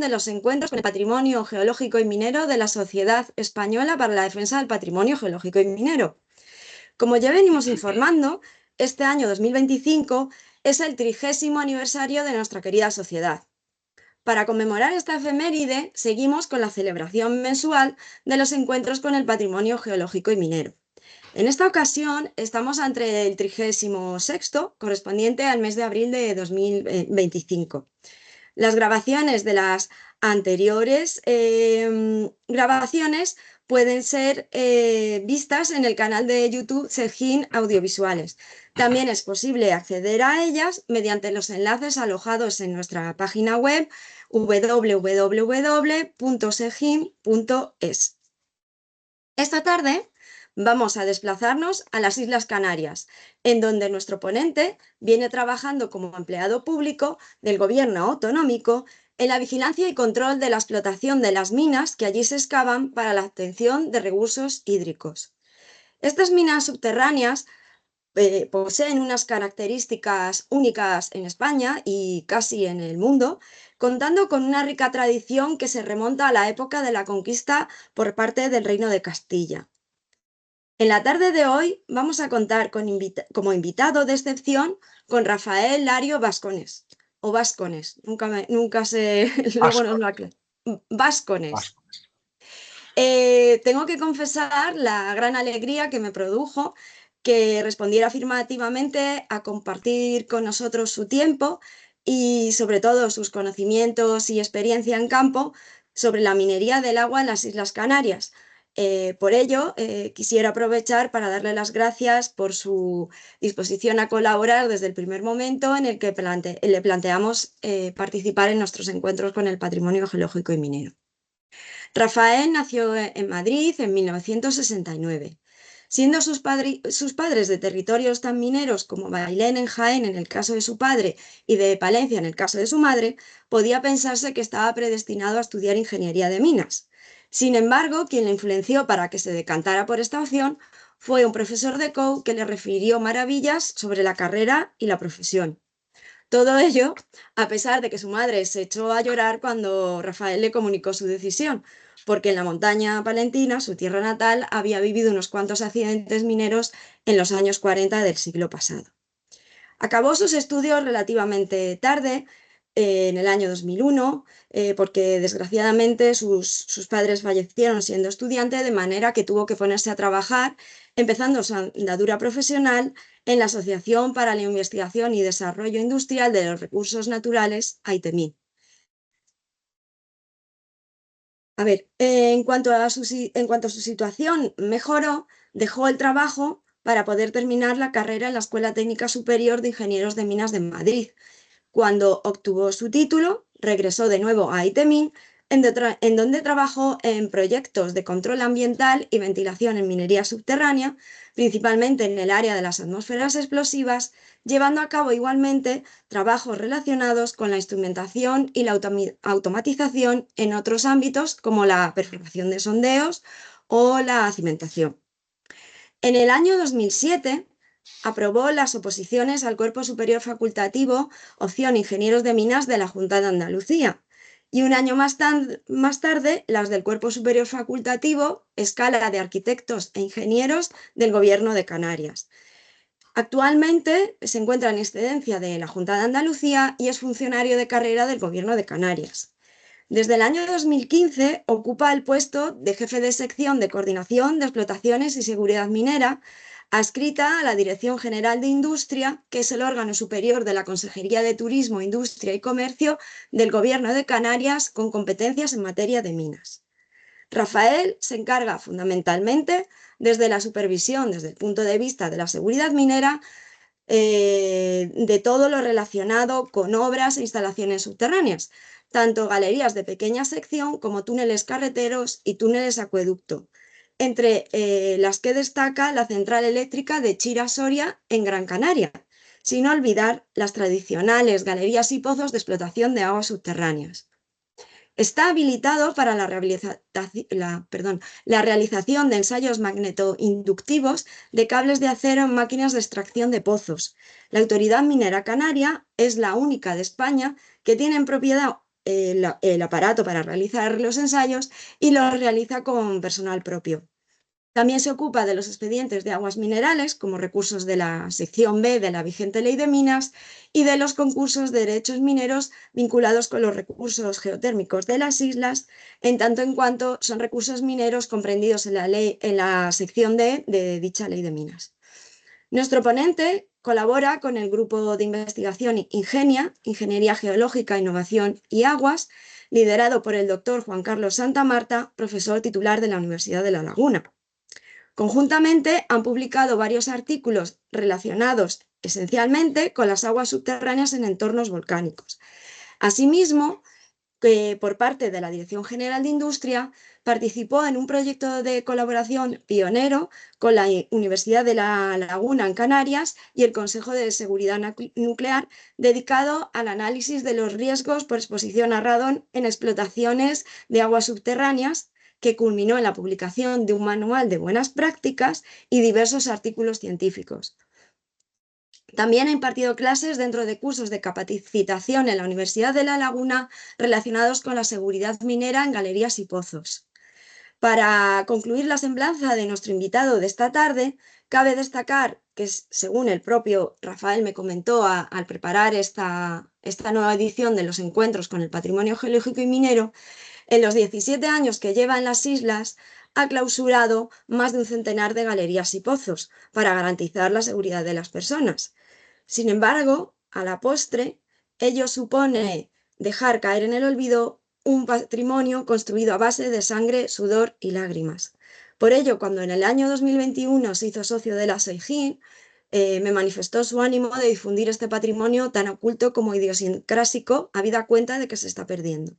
de los encuentros con el patrimonio geológico y minero de la Sociedad Española para la Defensa del Patrimonio Geológico y Minero. Como ya venimos informando, este año 2025 es el 30º aniversario de nuestra querida sociedad. Para conmemorar esta efeméride, seguimos con la celebración mensual de los encuentros con el patrimonio geológico y minero. En esta ocasión estamos ante el 36º, correspondiente al mes de abril de 2025. Las grabaciones de las anteriores grabaciones pueden ser vistas en el canal de YouTube Sejin Audiovisuales. También es posible acceder a ellas mediante los enlaces alojados en nuestra página web www.sejin.es. Esta tarde vamos a desplazarnos a las Islas Canarias, en donde nuestro ponente viene trabajando como empleado público del gobierno autonómico en la vigilancia y control de la explotación de las minas que allí se excavan para la obtención de recursos hídricos. Estas minas subterráneas poseen unas características únicas en España y casi en el mundo, contando con una rica tradición que se remonta a la época de la conquista por parte del Reino de Castilla. En la tarde de hoy vamos a contar como invitado de excepción con Rafael Lario Bascones, o Vascones, nunca sé, luego nos lo aclaro. Vascones. Tengo que confesar la gran alegría que me produjo que respondiera afirmativamente a compartir con nosotros su tiempo y sobre todo sus conocimientos y experiencia en campo sobre la minería del agua en las Islas Canarias. Por ello, quisiera aprovechar para darle las gracias por su disposición a colaborar desde el primer momento en el que le planteamos participar en nuestros encuentros con el patrimonio geológico y minero. Rafael nació en Madrid en 1969. Siendo sus padres de territorios tan mineros como Bailén en Jaén en el caso de su padre y de Palencia en el caso de su madre, podía pensarse que estaba predestinado a estudiar ingeniería de minas. Sin embargo, quien le influenció para que se decantara por esta opción fue un profesor de COU que le refirió maravillas sobre la carrera y la profesión. Todo ello a pesar de que su madre se echó a llorar cuando Rafael le comunicó su decisión, porque en la montaña palentina, su tierra natal, había vivido unos cuantos accidentes mineros en los años 40 del siglo pasado. Acabó sus estudios relativamente tarde, en el año 2001, porque desgraciadamente sus padres fallecieron siendo estudiante, de manera que tuvo que ponerse a trabajar, empezando su andadura profesional en la Asociación para la Investigación y Desarrollo Industrial de los Recursos Naturales, AITEMI. A ver, en cuanto a su situación mejoró, dejó el trabajo para poder terminar la carrera en la Escuela Técnica Superior de Ingenieros de Minas de Madrid. Cuando obtuvo su título, regresó de nuevo a ITEMIN, en donde trabajó en proyectos de control ambiental y ventilación en minería subterránea, principalmente en el área de las atmósferas explosivas, llevando a cabo igualmente trabajos relacionados con la instrumentación y la automatización en otros ámbitos como la perforación de sondeos o la cimentación. En el año 2007 aprobó las oposiciones al Cuerpo Superior Facultativo, opción Ingenieros de Minas de la Junta de Andalucía, y un año más tarde las del Cuerpo Superior Facultativo, escala de Arquitectos e Ingenieros del Gobierno de Canarias. Actualmente se encuentra en excedencia de la Junta de Andalucía y es funcionario de carrera del Gobierno de Canarias. Desde el año 2015 ocupa el puesto de jefe de sección de coordinación de explotaciones y seguridad minera, adscrita a la Dirección General de Industria, que es el órgano superior de la Consejería de Turismo, Industria y Comercio del Gobierno de Canarias con competencias en materia de minas. Rafael se encarga fundamentalmente desde la supervisión, desde el punto de vista de la seguridad minera, de todo lo relacionado con obras e instalaciones subterráneas, tanto galerías de pequeña sección como túneles carreteros y túneles acueducto, entre las que destaca la central eléctrica de Chira-Soria en Gran Canaria, sin olvidar las tradicionales galerías y pozos de explotación de aguas subterráneas. Está habilitado para la realización de ensayos magnetoinductivos de cables de acero en máquinas de extracción de pozos. La Autoridad Minera Canaria es la única de España que tiene en propiedad el aparato para realizar los ensayos y los realiza con personal propio. También se ocupa de los expedientes de aguas minerales como recursos de la sección B de la vigente Ley de Minas y de los concursos de derechos mineros vinculados con los recursos geotérmicos de las islas, en tanto en cuanto son recursos mineros comprendidos en la sección D de dicha Ley de Minas. Nuestro ponente colabora con el grupo de investigación Ingenia, Ingeniería Geológica, Innovación y Aguas, liderado por el doctor Juan Carlos Santamarta, profesor titular de la Universidad de La Laguna. Conjuntamente han publicado varios artículos relacionados esencialmente con las aguas subterráneas en entornos volcánicos. Asimismo, que por parte de la Dirección General de Industria participó en un proyecto de colaboración pionero con la Universidad de La Laguna en Canarias y el Consejo de Seguridad Nuclear dedicado al análisis de los riesgos por exposición a radón en explotaciones de aguas subterráneas, que culminó en la publicación de un manual de buenas prácticas y diversos artículos científicos. También ha impartido clases dentro de cursos de capacitación en la Universidad de La Laguna relacionados con la seguridad minera en galerías y pozos. Para concluir la semblanza de nuestro invitado de esta tarde, cabe destacar que, según el propio Rafael me comentó al preparar esta nueva edición de los encuentros con el patrimonio geológico y minero, en los 17 años que lleva en las islas ha clausurado más de un centenar de galerías y pozos para garantizar la seguridad de las personas. Sin embargo, a la postre, ello supone dejar caer en el olvido un patrimonio construido a base de sangre, sudor y lágrimas. Por ello, cuando en el año 2021 se hizo socio de la SOIGIN, me manifestó su ánimo de difundir este patrimonio tan oculto como idiosincrásico, habida cuenta de que se está perdiendo.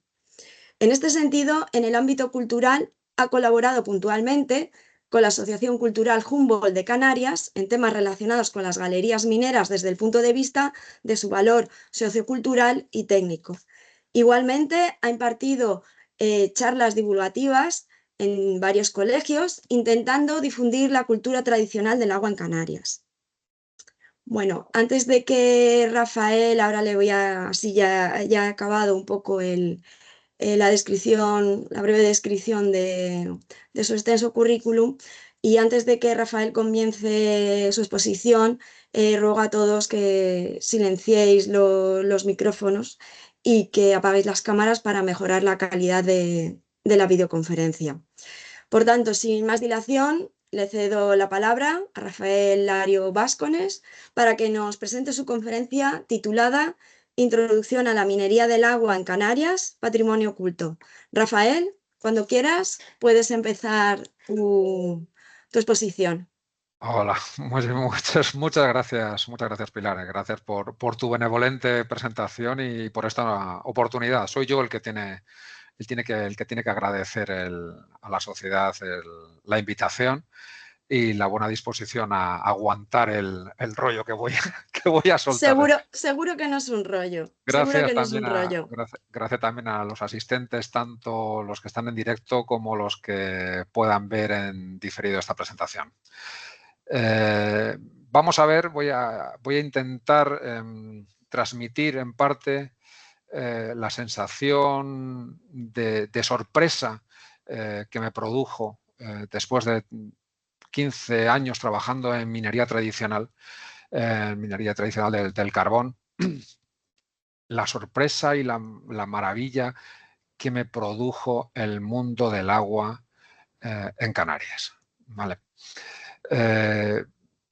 En este sentido, en el ámbito cultural, ha colaborado puntualmente con la Asociación Cultural Humboldt de Canarias en temas relacionados con las galerías mineras desde el punto de vista de su valor sociocultural y técnico. Igualmente, ha impartido charlas divulgativas en varios colegios, intentando difundir la cultura tradicional del agua en Canarias. Bueno, antes de que Rafael, ahora le voy a, así ya he acabado un poco la descripción, la breve descripción de su extenso currículum. Y antes de que Rafael comience su exposición, ruego a todos que silenciéis los micrófonos y que apaguéis las cámaras para mejorar la calidad de la videoconferencia. Por tanto, sin más dilación, le cedo la palabra a Rafael Lario Báscones para que nos presente su conferencia titulada Introducción a la minería del agua en Canarias, Patrimonio Oculto. Rafael, cuando quieras, puedes empezar tu exposición. Hola, muchas gracias Pilar, gracias por tu benevolente presentación y por esta oportunidad. Soy yo el que tiene que agradecer a la sociedad la invitación y la buena disposición a aguantar el rollo que voy a soltar. Seguro que no es un rollo. Seguro que no es un rollo. Gracias también a los asistentes, tanto los que están en directo como los que puedan ver en diferido esta presentación. Vamos a ver, voy a intentar transmitir en parte la sensación de sorpresa que me produjo después de 15 años trabajando en minería tradicional del carbón, la sorpresa y la maravilla que me produjo el mundo del agua en Canarias. ¿Vale?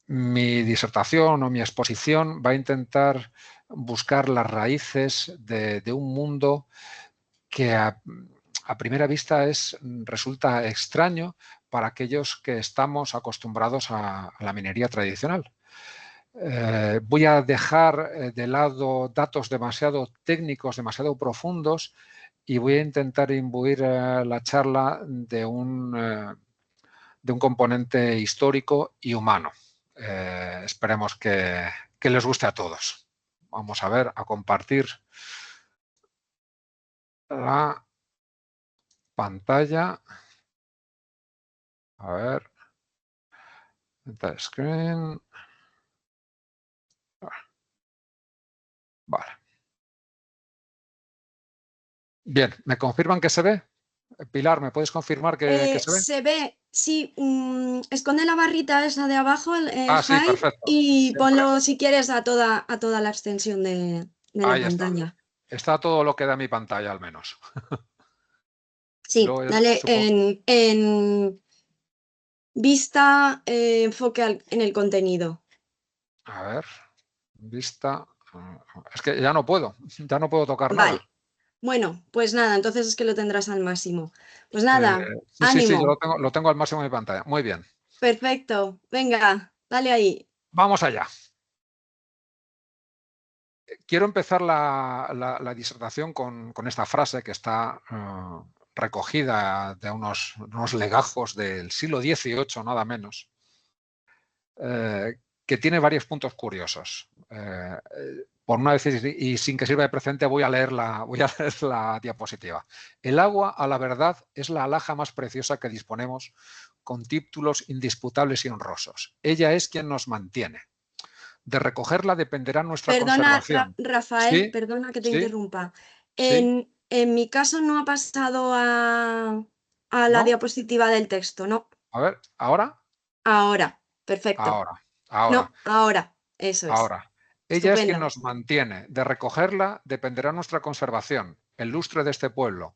Mi disertación o mi exposición va a intentar buscar las raíces de un mundo que a primera vista resulta extraño para aquellos que estamos acostumbrados a la minería tradicional. Voy a dejar de lado datos demasiado técnicos, demasiado profundos, y voy a intentar imbuir la charla de un componente histórico y humano. Esperemos que les guste a todos. Vamos a ver, a compartir la pantalla. A ver. Enter screen. Vale. Bien, ¿me confirman que se ve? Pilar, ¿me puedes confirmar que se ve? Se ve, sí, esconde la barrita esa de abajo, el Ah, sí, hide, perfecto. y Siempre. ponlo si quieres a toda la extensión de la Ahí está. pantalla. Está todo lo que da mi pantalla, al menos. Sí, Luego, dale supongo. en vista, enfoque en el contenido. A ver, vista. Es que ya no puedo tocar Vale, nada. bueno, pues nada, entonces es que lo tendrás al máximo. Pues Eh, nada, sí, sí, sí, yo ánimo. lo tengo al máximo de mi pantalla. Muy bien. Perfecto, venga, dale ahí. Vamos allá. Quiero empezar la disertación con esta frase que está recogida de unos legajos del siglo XVIII, nada menos, que tiene varios puntos curiosos. Por una vez y sin que sirva de precedente, voy a leer la diapositiva. El agua, a la verdad, es la alhaja más preciosa que disponemos, con títulos indisputables y honrosos. Ella es quien nos mantiene. De recogerla dependerá nuestra Perdona, conservación. Rafael, Sí, perdona que te sí, interrumpa. sí, En mi caso no ha pasado a la ¿no? diapositiva del texto, no. A ver, ahora, Ahora, perfecto. ahora, ahora, No, ahora, eso es. ahora. Ella es quien Estupendo. nos mantiene. De recogerla dependerá nuestra conservación, el lustre de este pueblo,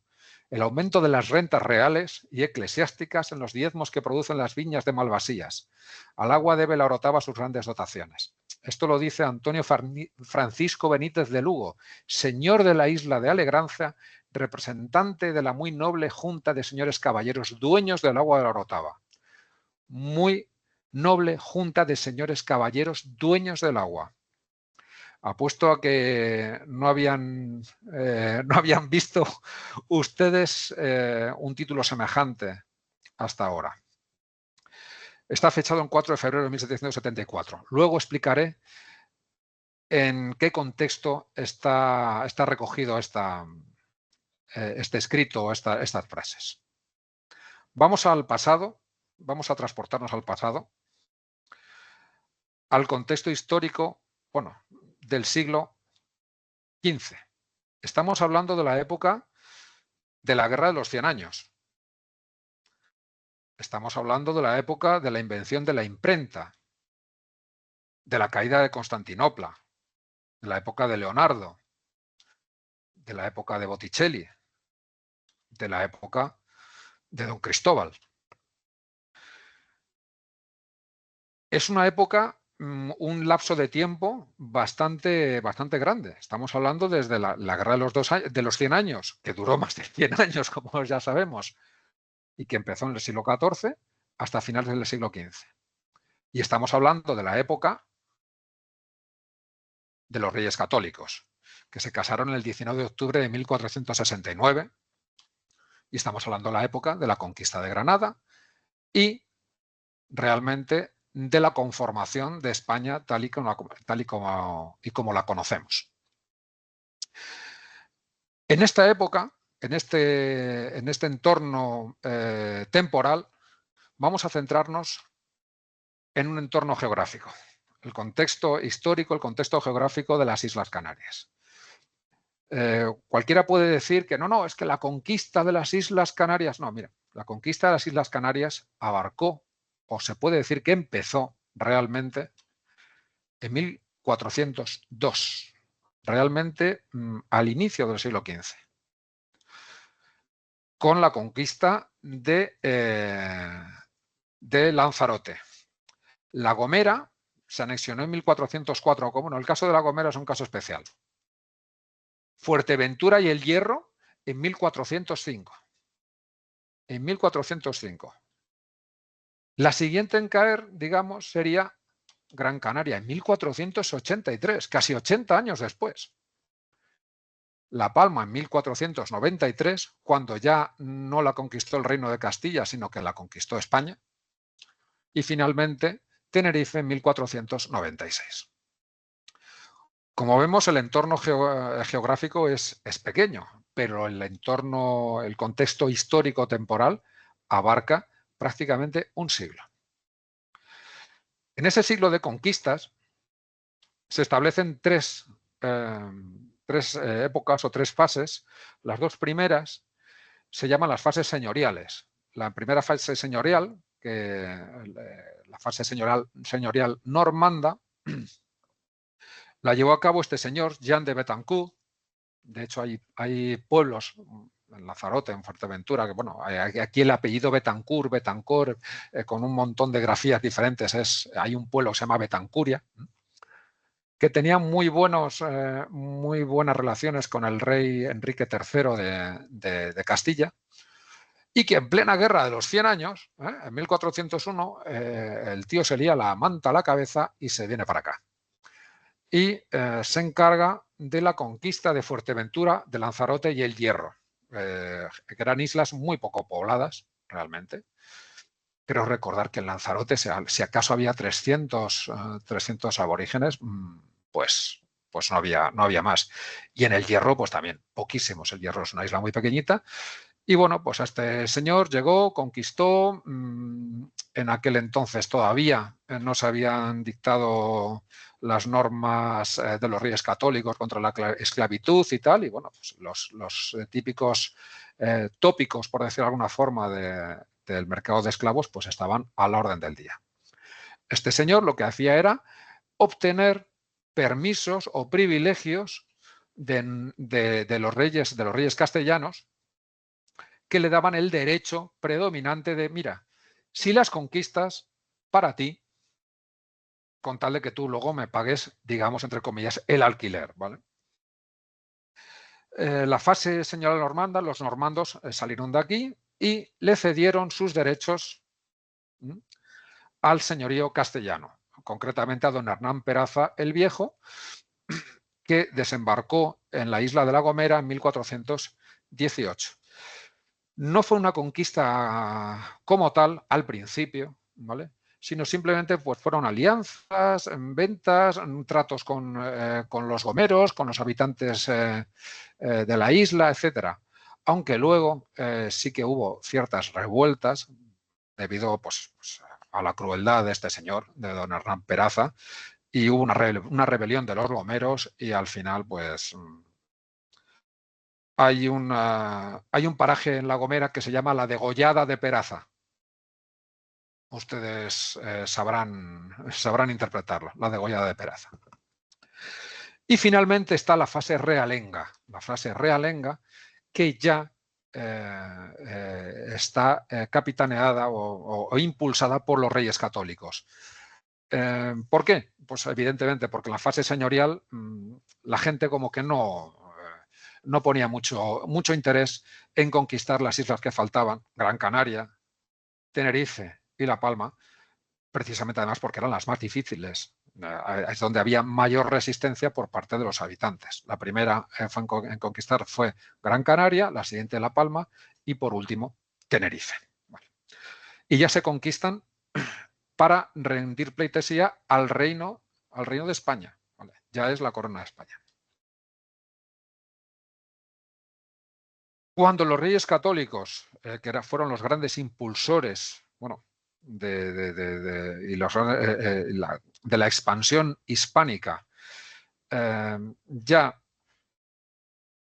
el aumento de las rentas reales y eclesiásticas en los diezmos que producen las viñas de Malvasías. Al agua debe la Orotava sus grandes dotaciones. Esto lo dice Antonio Francisco Benítez de Lugo, señor de la isla de Alegranza, representante de la muy noble junta de señores caballeros dueños del agua de la Orotava. Muy noble junta de señores caballeros dueños del agua. Apuesto a que no habían visto ustedes un título semejante hasta ahora. Está fechado en 4 de febrero de 1774. Luego explicaré en qué contexto está recogido este escrito, estas frases. Vamos al pasado, vamos a transportarnos al pasado, al contexto histórico, bueno, del siglo XV. Estamos hablando de la época de la Guerra de los 100 años. Estamos hablando de la época de la invención de la imprenta, de la caída de Constantinopla, de la época de Leonardo, de la época de Botticelli, de la época de Don Cristóbal. Es una época, un lapso de tiempo bastante grande. Estamos hablando desde la guerra de los 100 años, que duró más de 100 años, como ya sabemos, y que empezó en el siglo XIV hasta finales del siglo XV. Y estamos hablando de la época de los Reyes Católicos, que se casaron el 19 de octubre de 1469, y estamos hablando de la época de la conquista de Granada y realmente de la conformación de España tal y como la conocemos. En esta época, en este entorno temporal, vamos a centrarnos en un entorno geográfico, el contexto histórico, el contexto geográfico de las Islas Canarias. Cualquiera puede decir que no, es que la conquista de las Islas Canarias, no, mira, la conquista de las Islas Canarias abarcó, o se puede decir que empezó realmente en 1402, realmente al inicio del siglo XV, con la conquista de Lanzarote. La Gomera se anexionó en 1404, bueno, el caso de La Gomera es un caso especial. Fuerteventura y El Hierro en 1405. En 1405. La siguiente en caer, digamos, sería Gran Canaria en 1483, casi 80 años después. La Palma en 1493, cuando ya no la conquistó el Reino de Castilla, sino que la conquistó España. Y finalmente Tenerife en 1496. Como vemos, el entorno geográfico es pequeño, pero el contexto histórico-temporal abarca prácticamente un siglo. En ese siglo de conquistas se establecen tres épocas o tres fases. Las dos primeras se llaman las fases señoriales. La primera fase señorial, la fase señorial normanda, la llevó a cabo este señor, Jean de Betancourt. De hecho, hay pueblos en Lanzarote, en Fuerteventura, que bueno, aquí el apellido Betancourt, con un montón de grafías diferentes. Hay un pueblo que se llama Betancuria, que tenía muy buenas relaciones con el rey Enrique III de Castilla, y que en plena guerra de los 100 años, en 1401, el tío se lía la manta a la cabeza y se viene para acá. Y se encarga de la conquista de Fuerteventura, de Lanzarote y el Hierro, que eran islas muy poco pobladas realmente. Creo recordar que en Lanzarote, si acaso había 300 aborígenes, pues no había más. Y en el Hierro, pues también poquísimos. El Hierro es una isla muy pequeñita. Y bueno, pues este señor llegó, conquistó. En aquel entonces todavía no se habían dictado las normas de los reyes católicos contra la esclavitud y tal. Y bueno, pues los típicos tópicos, por decir de alguna forma, del mercado de esclavos, pues estaban a la orden del día. Este señor lo que hacía era obtener permisos o privilegios de los reyes castellanos, que le daban el derecho predominante de, mira, si las conquistas para ti, con tal de que tú luego me pagues, digamos, entre comillas, el alquiler, ¿vale? La fase señorial normanda, los normandos salieron de aquí y le cedieron sus derechos al señorío castellano, concretamente a don Hernán Peraza el Viejo, que desembarcó en la isla de La Gomera en 1418. No fue una conquista como tal al principio, ¿vale?, sino simplemente pues, fueron alianzas, ventas, tratos con los gomeros, con los habitantes de la isla, etcétera. Aunque luego sí que hubo ciertas revueltas debido pues, a la crueldad de este señor, de don Hernán Peraza, y hubo una rebelión de los gomeros y al final pues hay un paraje en La Gomera que se llama la Degollada de Peraza. Ustedes sabrán interpretarlo, la Degollada de Peraza. Y finalmente está la fase realenga, que ya está capitaneada o impulsada por los reyes católicos. ¿Por qué? Pues evidentemente porque en la fase señorial la gente como que no ponía mucho interés en conquistar las islas que faltaban, Gran Canaria, Tenerife y La Palma, precisamente además porque eran las más difíciles. Es donde había mayor resistencia por parte de los habitantes. La primera en conquistar fue Gran Canaria, la siguiente La Palma y por último Tenerife. Vale. Y ya se conquistan para rendir pleitesía al reino de España. Vale. Ya es la corona de España. Cuando los reyes católicos, que fueron los grandes impulsores, bueno, de la expansión hispánica, ya,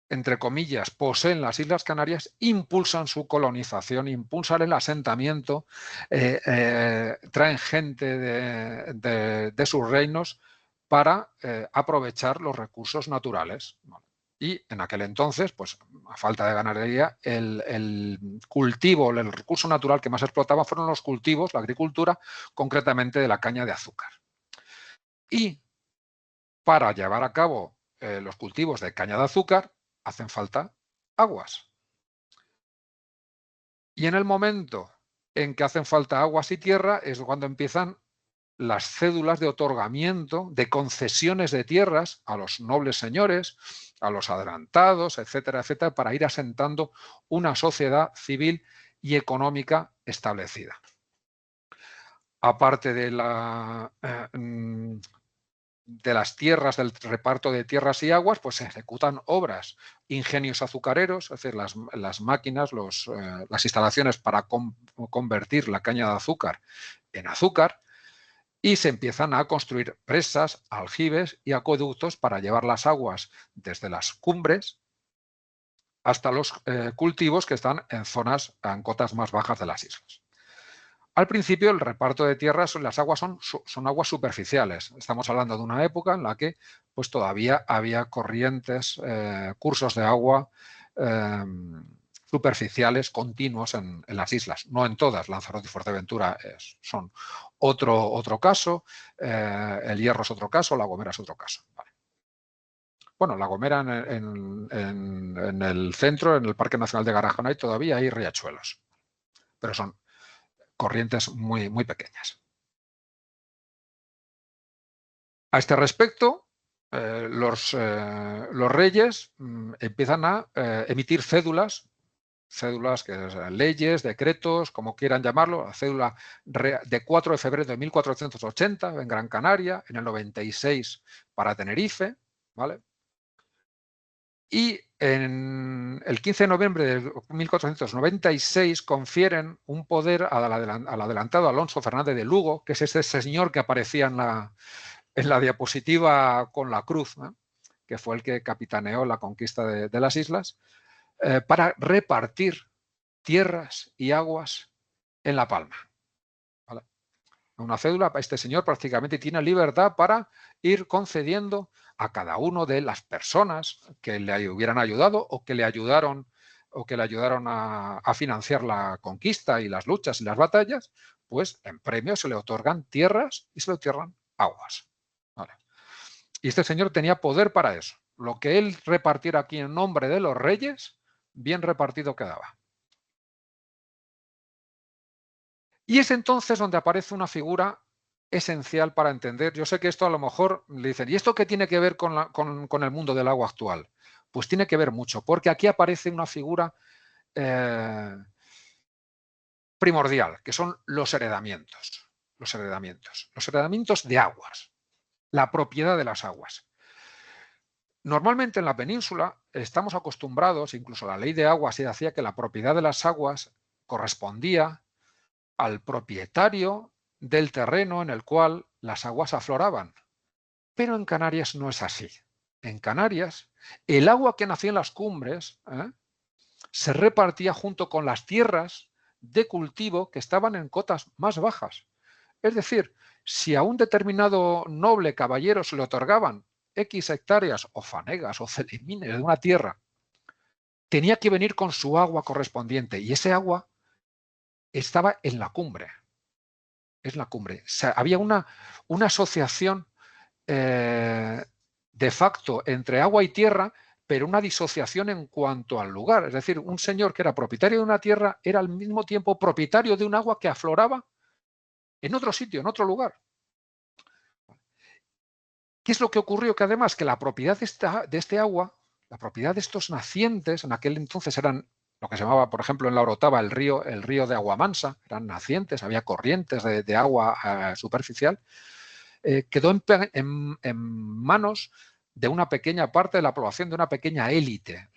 entre comillas, poseen las Islas Canarias, impulsan su colonización, impulsan el asentamiento, traen gente de sus reinos para aprovechar los recursos naturales. Y en aquel entonces, pues a falta de ganadería, el cultivo, el recurso natural que más explotaba fueron los cultivos, la agricultura, concretamente de la caña de azúcar. Y para llevar a cabo los cultivos de caña de azúcar hacen falta aguas. Y en el momento en que hacen falta aguas y tierra es cuando empiezan las cédulas de otorgamiento de concesiones de tierras a los nobles señores, a los adelantados, etcétera, etcétera, para ir asentando una sociedad civil y económica establecida. Aparte de las tierras, del reparto de tierras y aguas, pues se ejecutan obras, ingenios azucareros, es decir, las máquinas, las instalaciones para convertir la caña de azúcar en azúcar. y se empiezan a construir presas, aljibes y acueductos para llevar las aguas desde las cumbres hasta los cultivos que están en zonas, en cotas más bajas de las islas. Al principio el reparto de tierras, las aguas son aguas superficiales. Estamos hablando de una época en la que pues, todavía había corrientes, cursos de agua superficiales continuos en las islas. No en todas, Lanzarote y Fuerteventura son otro caso, el Hierro es otro caso, La Gomera es otro caso. Vale. Bueno, La Gomera en el centro, en el Parque Nacional de Garajonay, todavía hay riachuelos, pero son corrientes muy, muy pequeñas. A este respecto, los reyes empiezan a emitir cédulas que es leyes, decretos, como quieran llamarlo, la cédula de 4 de febrero de 1480 en Gran Canaria, en el 96 para Tenerife, ¿vale? Y en el 15 de noviembre de 1496 confieren un poder al adelantado Alonso Fernández de Lugo, que es ese señor que aparecía en la diapositiva con la cruz, ¿no? Que fue el que capitaneó la conquista de las islas, para repartir tierras y aguas en La Palma. ¿Vale? Una cédula, este señor prácticamente tiene libertad para ir concediendo a cada uno de las personas que le hubieran ayudado o que le ayudaron a financiar la conquista y las luchas y las batallas, pues en premio se le otorgan tierras y se le otorgan aguas. ¿Vale? Y este señor tenía poder para eso. Lo que él repartiera aquí en nombre de los reyes, bien repartido quedaba. Y es entonces donde aparece una figura esencial para entender. Yo sé que esto a lo mejor le dicen, ¿y esto qué tiene que ver con el mundo del agua actual? Pues tiene que ver mucho, porque aquí aparece una figura primordial, que son los heredamientos. Los heredamientos de aguas, la propiedad de las aguas. Normalmente en la península estamos acostumbrados, incluso la ley de aguas se hacía que la propiedad de las aguas correspondía al propietario del terreno en el cual las aguas afloraban. Pero en Canarias no es así. En Canarias, el agua que nació en las cumbres se repartía junto con las tierras de cultivo que estaban en cotas más bajas. Es decir, si a un determinado noble caballero se le otorgaban X hectáreas o fanegas o celimines de una tierra, tenía que venir con su agua correspondiente y ese agua estaba en la cumbre. Es la cumbre. O sea, había una asociación de facto entre agua y tierra, pero una disociación en cuanto al lugar. Es decir, un señor que era propietario de una tierra era al mismo tiempo propietario de un agua que afloraba en otro sitio, en otro lugar. ¿Qué es lo que ocurrió? Que además que la propiedad de este agua, la propiedad de estos nacientes, en aquel entonces eran lo que se llamaba, por ejemplo, en la Orotava el río de Agua Mansa, eran nacientes, había corrientes de agua superficial, quedó en manos de una pequeña parte de la población, de una pequeña élite.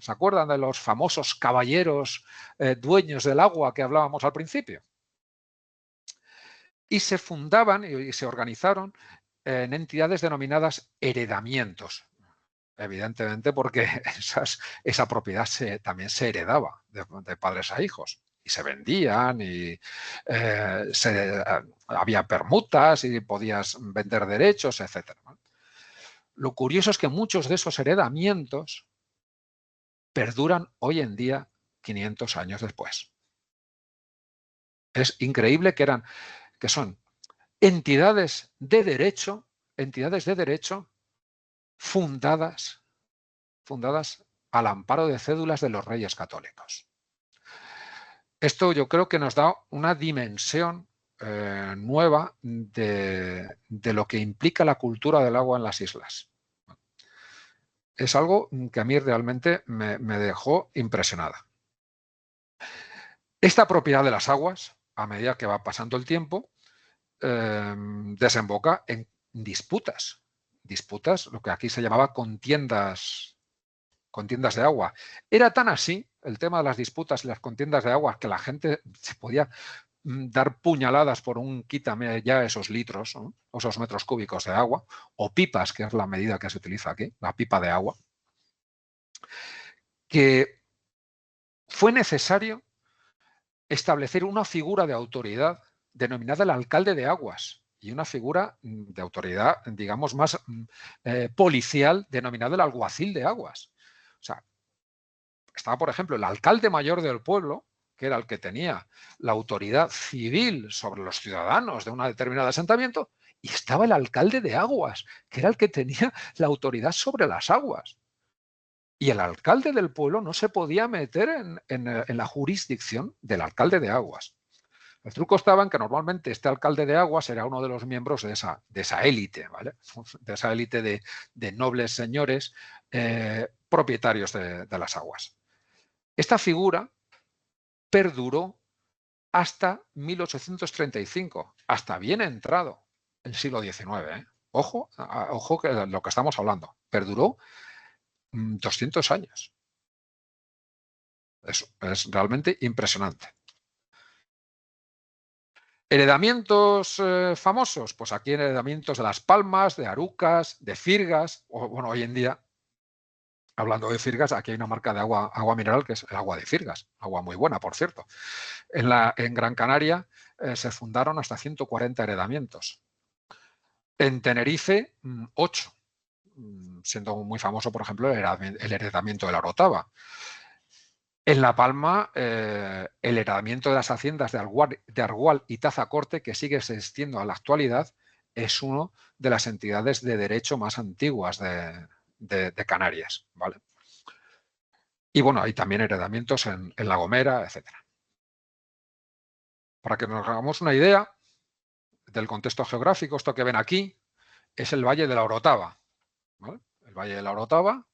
¿Se acuerdan de los famosos caballeros dueños del agua que hablábamos al principio? Y se fundaban y se organizaron en entidades denominadas heredamientos. Evidentemente porque esa propiedad también se heredaba de padres a hijos y se vendían y había permutas y podías vender derechos, etc. Lo curioso es que muchos de esos heredamientos perduran hoy en día 500 años después. Es increíble que son entidades de derecho fundadas al amparo de cédulas de los Reyes Católicos. Esto yo creo que nos da una dimensión nueva de lo que implica la cultura del agua en las islas. Es algo que a mí realmente me dejó impresionada. Esta propiedad de las aguas, a medida que va pasando el tiempo, desemboca en disputas, lo que aquí se llamaba contiendas de agua. Era tan así el tema de las disputas y las contiendas de agua que la gente se podía dar puñaladas por un quítame ya esos litros, ¿no? Esos metros cúbicos de agua, o pipas, que es la medida que se utiliza aquí, la pipa de agua, que fue necesario establecer una figura de autoridad denominada el alcalde de aguas y una figura de autoridad, digamos, más policial denominada el alguacil de aguas. O sea, estaba, por ejemplo, el alcalde mayor del pueblo, que era el que tenía la autoridad civil sobre los ciudadanos de un determinado asentamiento, y estaba el alcalde de aguas, que era el que tenía la autoridad sobre las aguas. Y el alcalde del pueblo no se podía meter en la jurisdicción del alcalde de aguas. El truco estaba en que normalmente este alcalde de aguas era uno de los miembros de esa élite, ¿vale? De esa élite de nobles señores propietarios de las aguas. Esta figura perduró hasta 1835, hasta bien entrado el siglo XIX. ¿Eh? Ojo, ojo que lo que estamos hablando. Perduró 200 años. Es realmente impresionante. ¿Heredamientos famosos? Pues aquí heredamientos de Las Palmas, de Arucas, de Firgas, o bueno, hoy en día, hablando de Firgas, aquí hay una marca de agua mineral que es el agua de Firgas, agua muy buena, por cierto. En Gran Canaria se fundaron hasta 140 heredamientos. En Tenerife, 8, siendo muy famoso, por ejemplo, el heredamiento de la Orotava. En La Palma, el heredamiento de las haciendas de Argual y Tazacorte, que sigue existiendo a la actualidad, es una de las entidades de derecho más antiguas de Canarias. ¿Vale? Y bueno, hay también heredamientos en La Gomera, etc. Para que nos hagamos una idea del contexto geográfico, esto que ven aquí es el Valle de la Orotava. ¿Vale? El Valle de la Orotava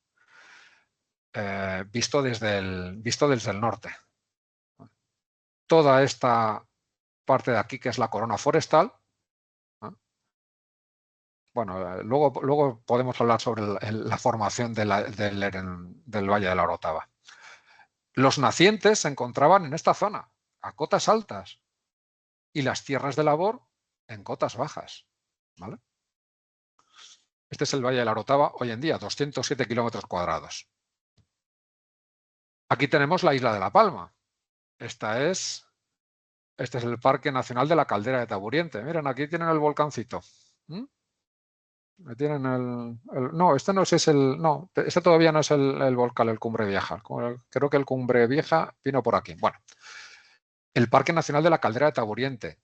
visto desde el norte. Toda esta parte de aquí, que es la corona forestal. Bueno, luego podemos hablar sobre la formación del Valle de la Orotava. Los nacientes se encontraban en esta zona, a cotas altas, y las tierras de labor en cotas bajas. ¿Vale? Este es el Valle de la Orotava hoy en día, 207 kilómetros cuadrados. Aquí tenemos la isla de La Palma. Este es el Parque Nacional de la Caldera de Taburiente. Miren, aquí tienen el volcancito. Tienen no, este no es no, este todavía no es el volcán, el Cumbre Vieja. Creo que el Cumbre Vieja vino por aquí. Bueno, el Parque Nacional de la Caldera de Taburiente.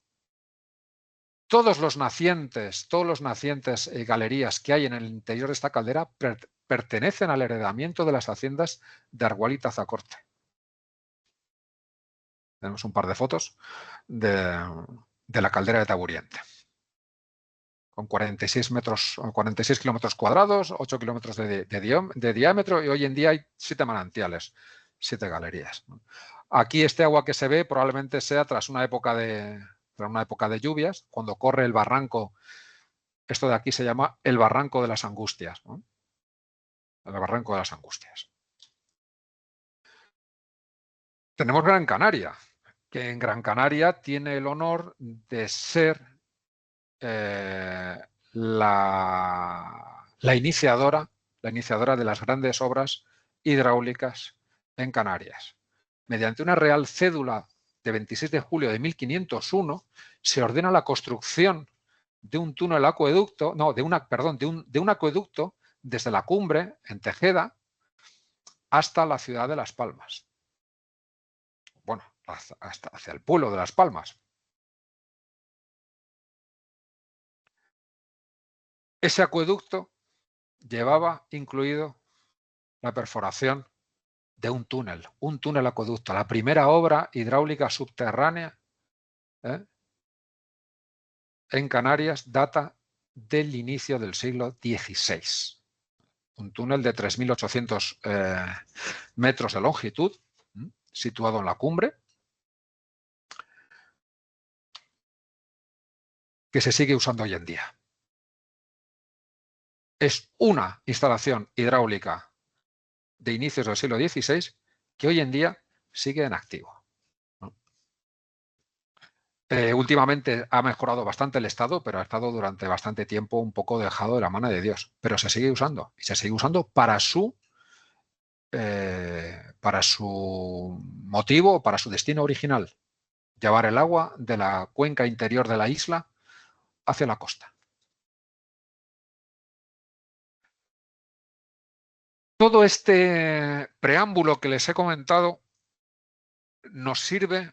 Todos los nacientes y galerías que hay en el interior de esta caldera pertenecen al heredamiento de las haciendas de Argual y Tazacorte. Tenemos un par de fotos de la caldera de Taburiente. Con 46 kilómetros cuadrados, 8 kilómetros de diámetro, y hoy en día hay 7 manantiales, 7 galerías. Aquí este agua que se ve probablemente sea tras una época de lluvias, cuando corre el barranco. Esto de aquí se llama el Barranco de las Angustias, ¿no? El Barranco de las Angustias. Tenemos Gran Canaria, que en Gran Canaria tiene el honor de ser la iniciadora de las grandes obras hidráulicas en Canarias. Mediante una Real Cédula de 26 de julio de 1501 se ordena la construcción de un túnel acueducto, no, de un acueducto desde la cumbre en Tejeda hasta la ciudad de Las Palmas. Bueno, hacia el pueblo de Las Palmas. Ese acueducto llevaba incluido la perforación de un túnel acueducto, la primera obra hidráulica subterránea en Canarias data del inicio del siglo XVI. Un túnel de 3.800 metros de longitud, situado en la cumbre, que se sigue usando hoy en día. Es una instalación hidráulica de inicios del siglo XVI que hoy en día sigue en activo. Últimamente ha mejorado bastante el estado, pero ha estado durante bastante tiempo un poco dejado de la mano de Dios. Pero se sigue usando, y se sigue usando para su motivo, para su destino original: llevar el agua de la cuenca interior de la isla hacia la costa. Todo este preámbulo que les he comentado nos sirve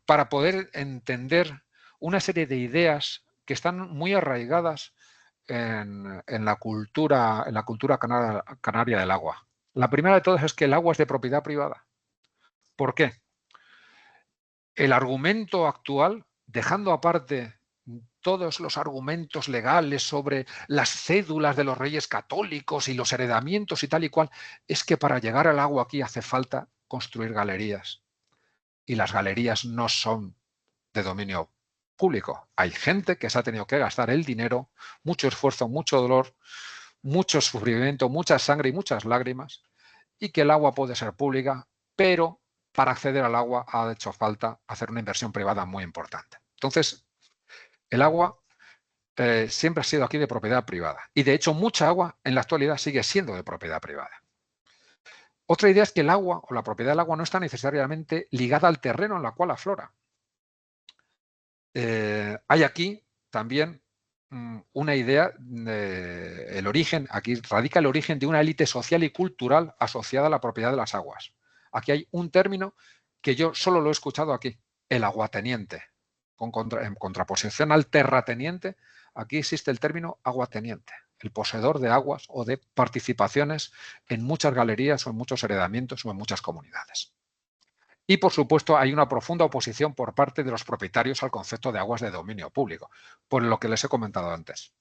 para poder entender una serie de ideas que están muy arraigadas en la cultura canaria del agua. La primera de todas es que el agua es de propiedad privada. ¿Por qué? El argumento actual, dejando aparte todos los argumentos legales sobre las cédulas de los reyes católicos y los heredamientos y tal y cual, es que para llegar al agua aquí hace falta construir galerías. Y las galerías no son de dominio público. Hay gente que se ha tenido que gastar el dinero, mucho esfuerzo, mucho dolor, mucho sufrimiento, mucha sangre y muchas lágrimas, y que el agua puede ser pública, pero para acceder al agua ha hecho falta hacer una inversión privada muy importante. Entonces, el agua siempre ha sido aquí de propiedad privada, y de hecho mucha agua en la actualidad sigue siendo de propiedad privada. Otra idea es que el agua o la propiedad del agua no está necesariamente ligada al terreno en el cual aflora. Hay aquí también una idea, el origen, aquí radica el origen de una élite social y cultural asociada a la propiedad de las aguas. Aquí hay un término que yo solo lo he escuchado aquí: el aguateniente. En contraposición al terrateniente, aquí existe el término aguateniente, el poseedor de aguas o de participaciones en muchas galerías o en muchos heredamientos o en muchas comunidades. Y, por supuesto, hay una profunda oposición por parte de los propietarios al concepto de aguas de dominio público, por lo que les he comentado antes.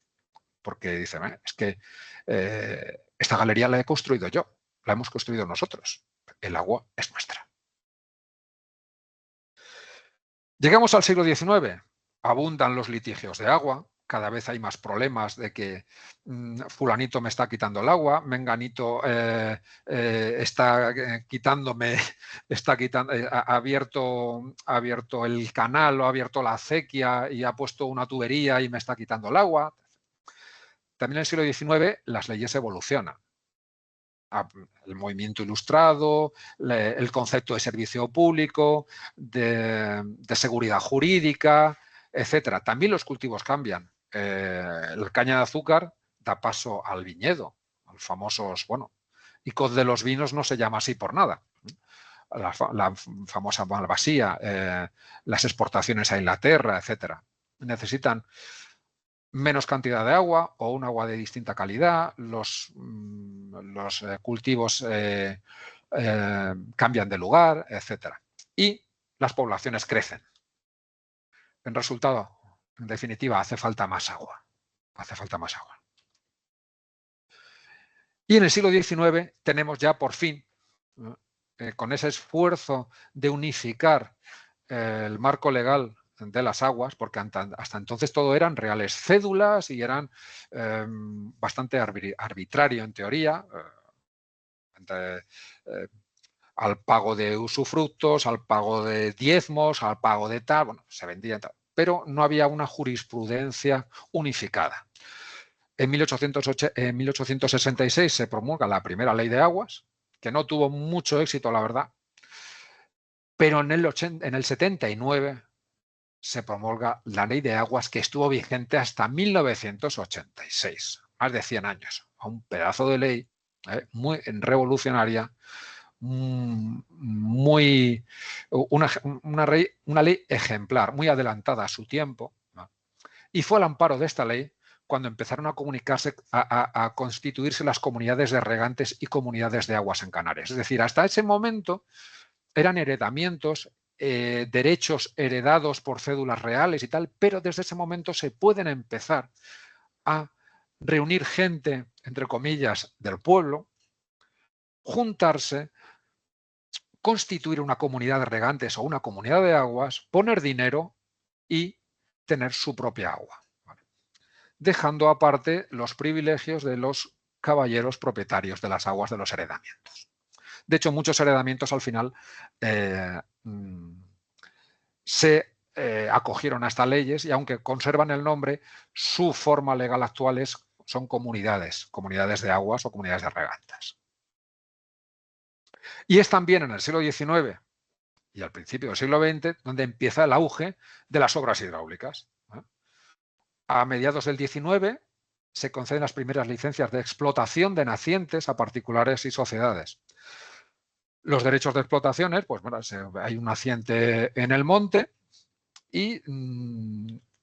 Porque dicen, es que esta galería la he construido yo, la hemos construido nosotros, el agua es nuestra. Llegamos al siglo XIX, abundan los litigios de agua, cada vez hay más problemas de que fulanito me está quitando el agua, menganito está quitándome, ha abierto el canal o ha abierto la acequia y ha puesto una tubería y me está quitando el agua. También en el siglo XIX las leyes evolucionan. El movimiento ilustrado, el concepto de servicio público, de seguridad jurídica, etcétera. También los cultivos cambian. La caña de azúcar da paso al viñedo, a los famosos, bueno, Icod de los vinos no se llama así por nada. La famosa Malvasía, las exportaciones a Inglaterra, etcétera. Necesitan menos cantidad de agua o un agua de distinta calidad, los cultivos cambian de lugar, etcétera. Y las poblaciones crecen. En resultado, en definitiva, hace falta más agua. Hace falta más agua. Y en el siglo XIX tenemos ya por fin, con ese esfuerzo de unificar el marco legal de las aguas, porque hasta entonces todo eran reales cédulas y eran bastante arbitrario en teoría, al pago de usufructos, al pago de diezmos, al pago de tal, bueno, se vendía tal, pero no había una jurisprudencia unificada. En 1866 se promulga la primera ley de aguas, que no tuvo mucho éxito, la verdad, pero en el 79 se promulga la ley de aguas, que estuvo vigente hasta 1986, más de 100 años. Un pedazo de ley muy revolucionaria, una ley ejemplar, muy adelantada a su tiempo, ¿no? Y fue al amparo de esta ley cuando empezaron a comunicarse, a constituirse las comunidades de regantes y comunidades de aguas en Canarias. Es decir, hasta ese momento eran heredamientos, derechos heredados por cédulas reales y tal, pero desde ese momento se pueden empezar a reunir gente, entre comillas, del pueblo, juntarse, constituir una comunidad de regantes o una comunidad de aguas, poner dinero y tener su propia agua, ¿vale? Dejando aparte los privilegios de los caballeros propietarios de las aguas de los heredamientos. De hecho, muchos heredamientos al final se acogieron a estas leyes y aunque conservan el nombre, su forma legal actual son comunidades de aguas o comunidades de regantes. Y es también en el siglo XIX y al principio del siglo XX donde empieza el auge de las obras hidráulicas. A mediados del XIX se conceden las primeras licencias de explotación de nacientes a particulares y sociedades. Los derechos de explotaciones, pues bueno, hay un naciente en el monte y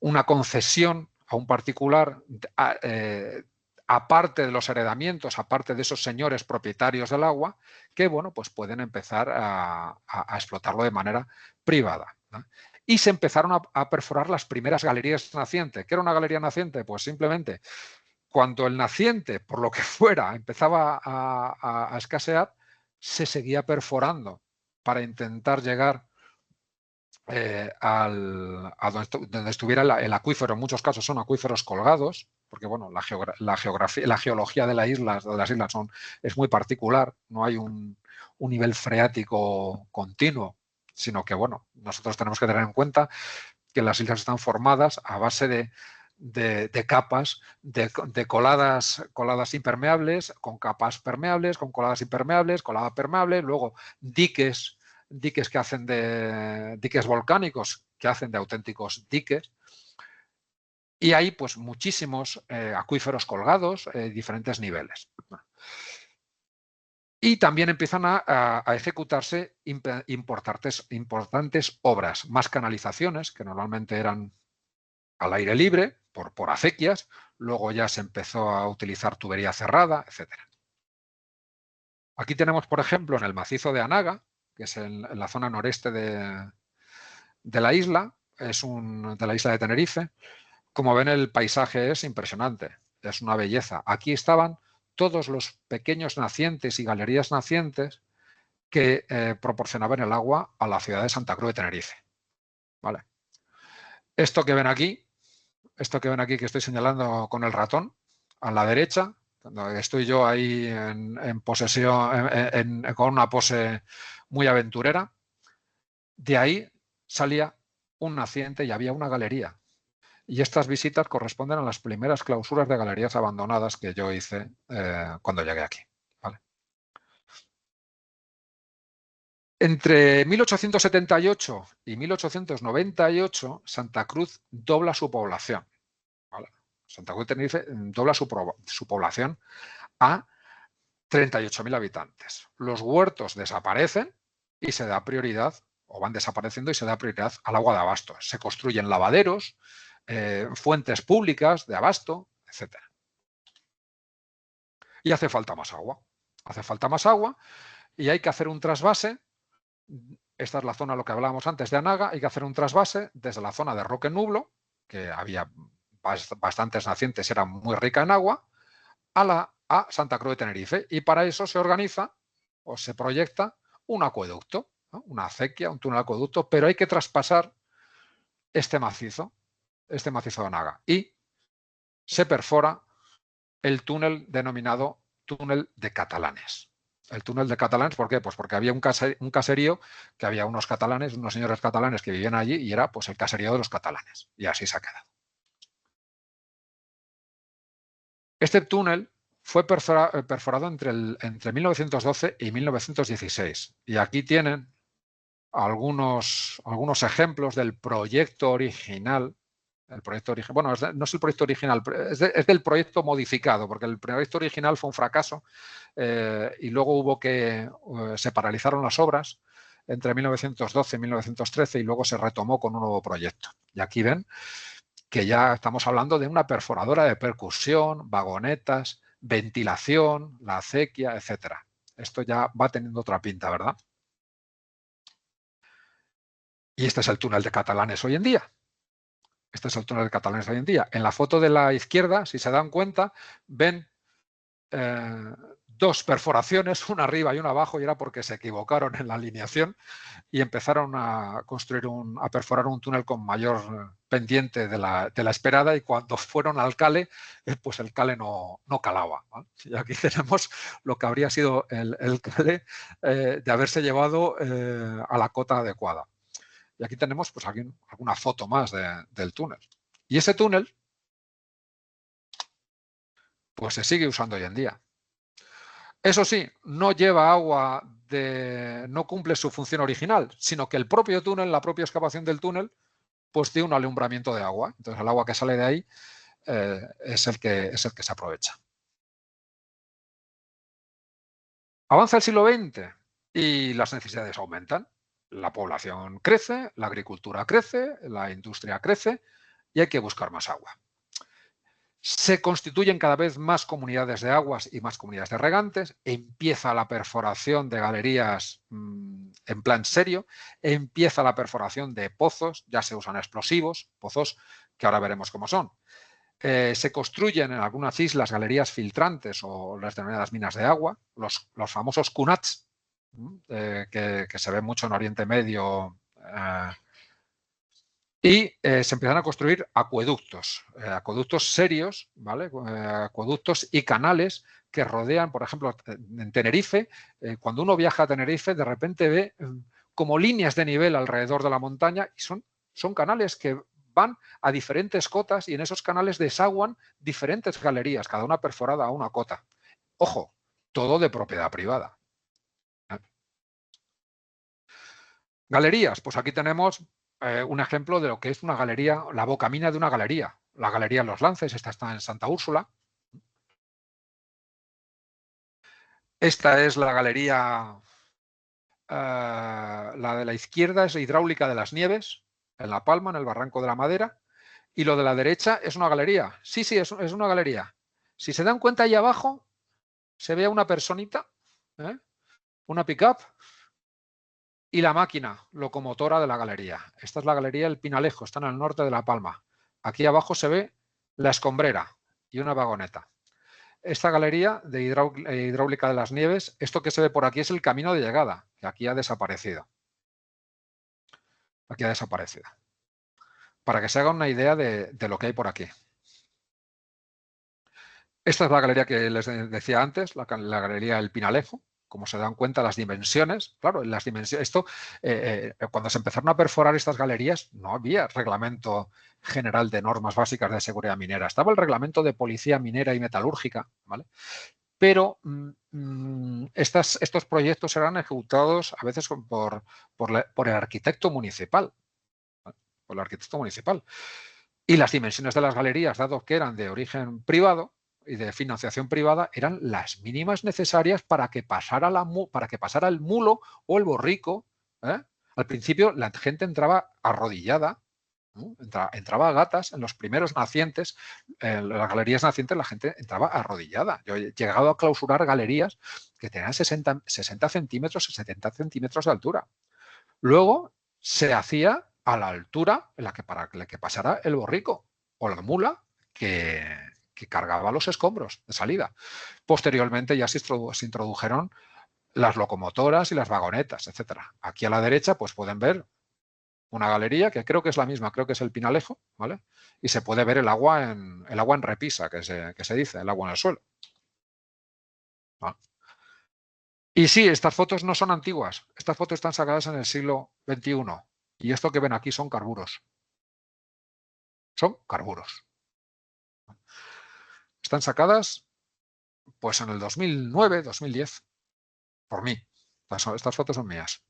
una concesión a un particular, aparte de los heredamientos, aparte de esos señores propietarios del agua, que bueno, pues pueden empezar a explotarlo de manera privada, ¿no? Y se empezaron a perforar las primeras galerías nacientes. ¿Qué era una galería naciente? Pues simplemente cuando el naciente, por lo que fuera, empezaba a escasear, se seguía perforando para intentar llegar a donde estuviera el acuífero. En muchos casos son acuíferos colgados, porque bueno, la geología de las islas es muy particular, no hay un nivel freático continuo, sino que bueno, nosotros tenemos que tener en cuenta que las islas están formadas a base de capas, de coladas impermeables, con capas permeables, con coladas impermeables, colada permeable, luego diques que hacen de diques volcánicos, que hacen de auténticos diques. Y hay pues muchísimos acuíferos colgados, diferentes niveles. Y también empiezan a ejecutarse importantes obras, más canalizaciones, que normalmente eran al aire libre, por acequias, luego ya se empezó a utilizar tubería cerrada, etc. Aquí tenemos, por ejemplo, en el macizo de Anaga, que es en la zona noreste de la isla, de la isla de Tenerife. Como ven, el paisaje es impresionante, es una belleza. Aquí estaban todos los pequeños nacientes y galerías nacientes que proporcionaban el agua a la ciudad de Santa Cruz de Tenerife. ¿Vale? Esto que ven aquí que estoy señalando con el ratón, a la derecha, donde estoy yo ahí en posesión, con una pose muy aventurera, de ahí salía un naciente y había una galería. Y estas visitas corresponden a las primeras clausuras de galerías abandonadas que yo hice cuando llegué aquí. ¿Vale? Entre 1878 y 1898, Santa Cruz dobla su población. ¿Vale? Santa Cruz de Tenerife dobla su población a 38.000 habitantes. Los huertos desaparecen y se da prioridad, o van desapareciendo y se da prioridad al agua de abasto. Se construyen lavaderos, fuentes públicas de abasto, etc. Y hace falta más agua. Hace falta más agua y hay que hacer un trasvase. Esta es la zona, lo que hablábamos antes de Anaga, hay que hacer un trasvase desde la zona de Roque Nublo, que había bastantes nacientes, era muy rica en agua, a Santa Cruz de Tenerife. Y para eso se organiza o se proyecta un acueducto, ¿no? Una acequia, un túnel acueducto, pero hay que traspasar este macizo de Anaga. Y se perfora el túnel denominado túnel de Catalanes. El túnel de Catalanes, ¿por qué? Pues porque había un caserío, que había unos catalanes, unos señores catalanes que vivían allí y era pues el caserío de los catalanes. Y así se ha quedado. Este túnel fue perforado entre 1912 y 1916. Y aquí tienen algunos ejemplos del proyecto original. Bueno, no es el proyecto original, es del proyecto modificado, porque el proyecto original fue un fracaso y luego se paralizaron las obras entre 1912 y 1913 y luego se retomó con un nuevo proyecto. Y aquí ven que ya estamos hablando de una perforadora de percusión, vagonetas, ventilación, la acequia, etc. Esto ya va teniendo otra pinta, ¿verdad? Y este es el túnel de Catalanes hoy en día. Este es el túnel de Catalanes hoy en día. En la foto de la izquierda, si se dan cuenta, ven dos perforaciones, una arriba y una abajo, y era porque se equivocaron en la alineación y empezaron a perforar un túnel con mayor pendiente de la esperada, y cuando fueron al cale, pues el cale no calaba, ¿no? Y aquí tenemos lo que habría sido el cale de haberse llevado a la cota adecuada. Y aquí tenemos pues, alguna foto más del túnel. Y ese túnel pues se sigue usando hoy en día. Eso sí, no lleva agua, no cumple su función original, sino que el propio túnel, la propia excavación del túnel, pues tiene un alumbramiento de agua. Entonces el agua que sale de ahí es el que se aprovecha. Avanza el siglo XX y las necesidades aumentan. La población crece, la agricultura crece, la industria crece y hay que buscar más agua. Se constituyen cada vez más comunidades de aguas y más comunidades de regantes, empieza la perforación de galerías en plan serio, empieza la perforación de pozos, ya se usan explosivos, pozos que ahora veremos cómo son. Se construyen en algunas islas galerías filtrantes o las denominadas minas de agua, los famosos kunats, que se ven mucho en Oriente Medio, y se empiezan a construir acueductos serios, ¿vale? Acueductos y canales que rodean, por ejemplo, en Tenerife, cuando uno viaja a Tenerife, de repente ve como líneas de nivel alrededor de la montaña y son canales que van a diferentes cotas y en esos canales desaguan diferentes galerías, cada una perforada a una cota. Ojo, todo de propiedad privada. Galerías, pues aquí tenemos un ejemplo de lo que es una galería, la bocamina de una galería. La galería Los Lances, esta está en Santa Úrsula. Esta es la galería, la de la izquierda es hidráulica de las Nieves, en La Palma, en el Barranco de la Madera. Y lo de la derecha es una galería. Sí, es una galería. Si se dan cuenta ahí abajo, se ve una personita, una pick-up, y la máquina locomotora de la galería. Esta es la galería El Pinalejo, está en el norte de La Palma. Aquí abajo se ve la escombrera y una vagoneta. Esta galería de hidráulica de las Nieves, esto que se ve por aquí es el camino de llegada, que aquí ha desaparecido. Aquí ha desaparecido. Para que se hagan una idea de lo que hay por aquí. Esta es la galería que les decía antes, la galería El Pinalejo. Como se dan cuenta, las dimensiones, claro, las dimensiones, cuando se empezaron a perforar estas galerías, no había reglamento general de normas básicas de seguridad minera. Estaba el reglamento de policía minera y metalúrgica, ¿vale? Pero estos proyectos eran ejecutados a veces por el arquitecto municipal, ¿vale? Por el arquitecto municipal. Y las dimensiones de las galerías, dado que eran de origen privado y de financiación privada, eran las mínimas necesarias para que pasara el mulo o el borrico. Al principio la gente entraba arrodillada, ¿no? Entraba a gatas. En los primeros nacientes, en las galerías nacientes, la gente entraba arrodillada. Yo he llegado a clausurar galerías que tenían 60 centímetros, 70 centímetros de altura. Luego se hacía a la altura en la que para que pasara el borrico o la mula que cargaba los escombros de salida. Posteriormente ya se introdujeron las locomotoras y las vagonetas, etcétera. Aquí a la derecha pues pueden ver una galería que creo que es la misma, creo que es el Pinalejo, ¿vale? Y se puede ver el agua en repisa, que se dice, el agua en el suelo. ¿Vale? Y sí, estas fotos no son antiguas. Estas fotos están sacadas en el siglo XXI. Y esto que ven aquí son carburos. Son carburos. Están sacadas pues en el 2009, 2010, por mí. Estas fotos son mías.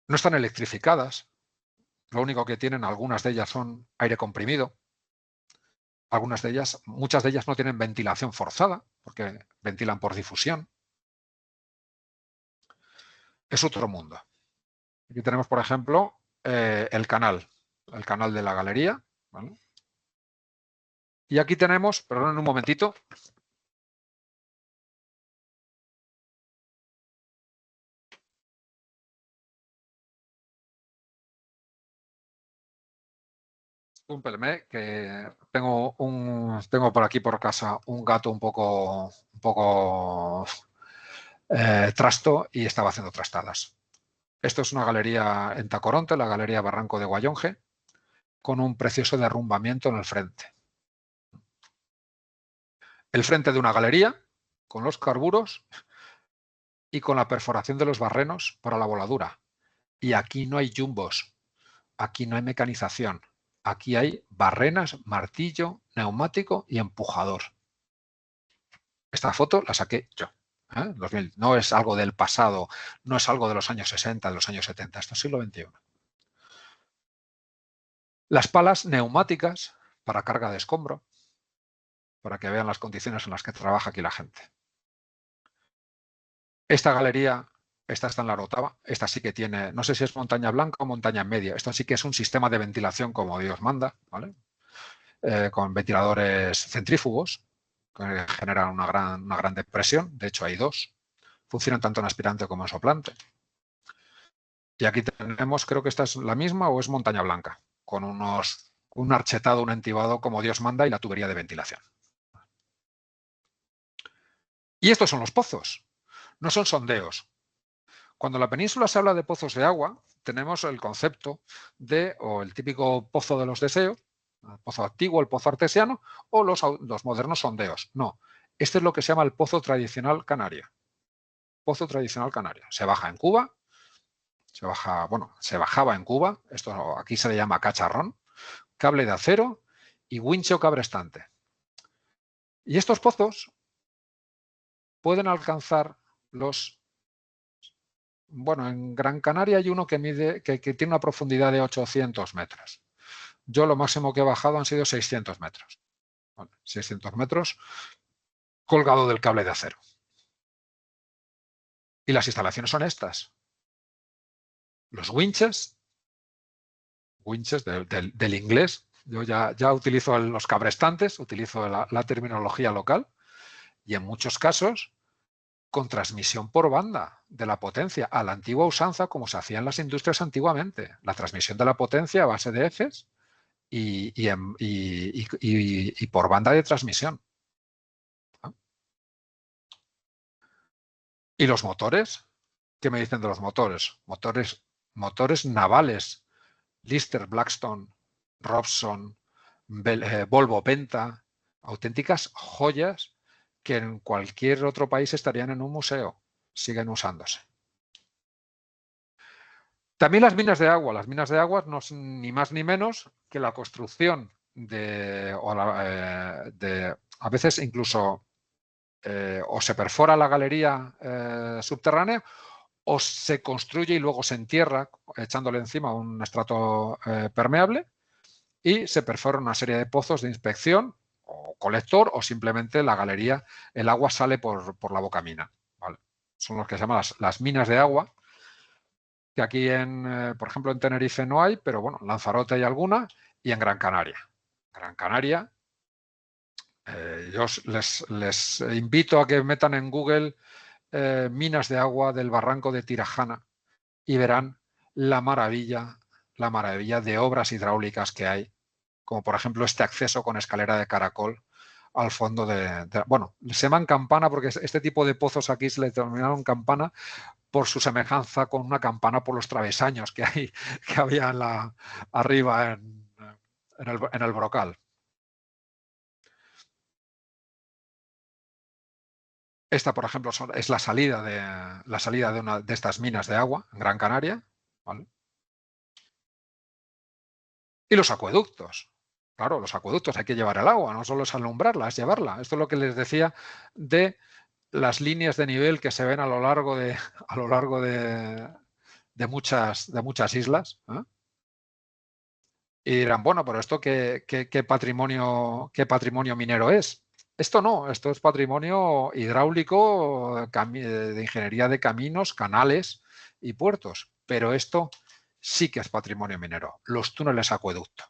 No están electrificadas. Lo único que tienen, algunas de ellas, son aire comprimido. Algunas de ellas, muchas de ellas no tienen ventilación forzada, porque ventilan por difusión. Es otro mundo. Aquí tenemos, por ejemplo, el canal de la galería, ¿vale? Y aquí tenemos, perdón un momentito. Discúlpenme, que tengo por aquí por casa un gato un poco trasto y estaba haciendo trastadas. Esto es una galería en Tacoronte, la galería Barranco de Guayonje, con un precioso derrumbamiento en el frente. El frente de una galería con los carburos y con la perforación de los barrenos para la voladura. Y aquí no hay jumbos, aquí no hay mecanización, aquí hay barrenas, martillo, neumático y empujador. Esta foto la saqué yo. No es algo del pasado, no es algo de los años 60, de los años 70, esto es siglo XXI. Las palas neumáticas para carga de escombro, para que vean las condiciones en las que trabaja aquí la gente. Esta galería, esta está en la Orotava, esta sí que tiene, no sé si es montaña blanca o montaña media, esto sí que es un sistema de ventilación como Dios manda, ¿vale? Con ventiladores centrífugos que generan una gran presión, de hecho hay dos, funcionan tanto en aspirante como en soplante. Y aquí tenemos, creo que esta es la misma o es montaña blanca, con un archetado, un entibado como Dios manda y la tubería de ventilación. Y estos son los pozos, no son sondeos. Cuando en la península se habla de pozos de agua, tenemos el concepto de, o el típico pozo de los deseos, el pozo antiguo, el pozo artesiano, o los modernos sondeos. No, este es lo que se llama el pozo tradicional canario. Pozo tradicional canario. Se baja en Cuba, se bajaba en Cuba, esto aquí se le llama cacharrón, cable de acero y wincho cabrestante. Y estos pozos pueden alcanzar los... Bueno, en Gran Canaria hay uno que tiene una profundidad de 800 metros. Yo lo máximo que he bajado han sido 600 metros. Bueno, 600 metros colgado del cable de acero. Y las instalaciones son estas. Los winches del inglés. Yo ya utilizo los cabrestantes, utilizo la terminología local y en muchos casos con transmisión por banda de la potencia a la antigua usanza como se hacía en las industrias antiguamente. La transmisión de la potencia a base de ejes y por banda de transmisión. ¿Y los motores? ¿Qué me dicen de los motores? Motores navales. Lister, Blackstone, Robson, Volvo Penta, auténticas joyas que en cualquier otro país estarían en un museo, siguen usándose. También las minas de agua. Las minas de agua no son ni más ni menos que la construcción a veces incluso o se perfora la galería subterránea o se construye y luego se entierra echándole encima un estrato permeable y se perfora una serie de pozos de inspección o colector o simplemente la galería, el agua sale por la bocamina. ¿Vale? Son los que se llaman las minas de agua, que aquí, por ejemplo, en Tenerife no hay, pero bueno, en Lanzarote hay alguna y en Gran Canaria. Gran Canaria, yo les invito a que metan en Google minas de agua del barranco de Tirajana y verán la maravilla de obras hidráulicas que hay, como por ejemplo este acceso con escalera de caracol al fondo bueno, se llaman campana porque este tipo de pozos aquí se le denominaron campana por su semejanza con una campana por los travesaños que había arriba en el brocal. Esta, por ejemplo, es la salida de una de estas minas de agua en Gran Canaria. ¿Vale? Y los acueductos. Claro, los acueductos hay que llevar el agua, no solo es alumbrarla, es llevarla. Esto es lo que les decía de las líneas de nivel que se ven a lo largo de muchas islas. Y dirán, bueno, pero esto qué patrimonio minero es. Esto no, esto es patrimonio hidráulico, de ingeniería de caminos, canales y puertos. Pero esto sí que es patrimonio minero, los túneles acueducto.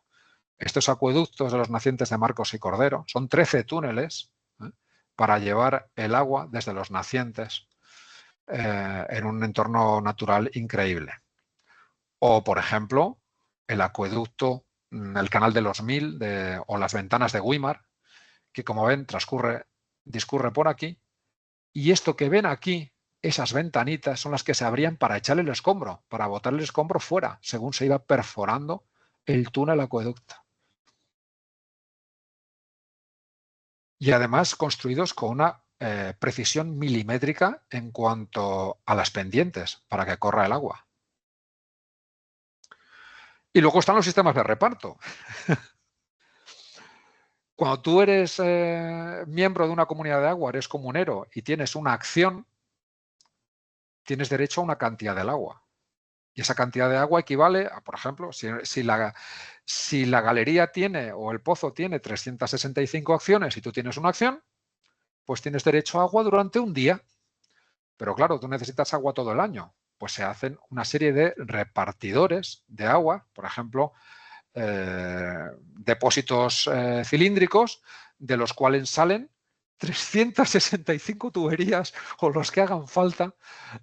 Estos acueductos de los nacientes de Marcos y Cordero son 13 túneles para llevar el agua desde los nacientes en un entorno natural increíble. O, por ejemplo, el acueducto, el Canal de los Mil o las Ventanas de Güímar, que como ven discurre por aquí. Y esto que ven aquí, esas ventanitas, son las que se abrían para echarle el escombro, para botar el escombro fuera, según se iba perforando el túnel acueducto. Y además construidos con una precisión milimétrica en cuanto a las pendientes para que corra el agua. Y luego están los sistemas de reparto. Cuando tú eres miembro de una comunidad de agua, eres comunero y tienes una acción, tienes derecho a una cantidad del agua. Y esa cantidad de agua equivale a, por ejemplo, si la galería tiene o el pozo tiene 365 acciones y tú tienes una acción, pues tienes derecho a agua durante un día. Pero claro, tú necesitas agua todo el año. Pues se hacen una serie de repartidores de agua, por ejemplo, depósitos cilíndricos, de los cuales salen 365 tuberías o los que hagan falta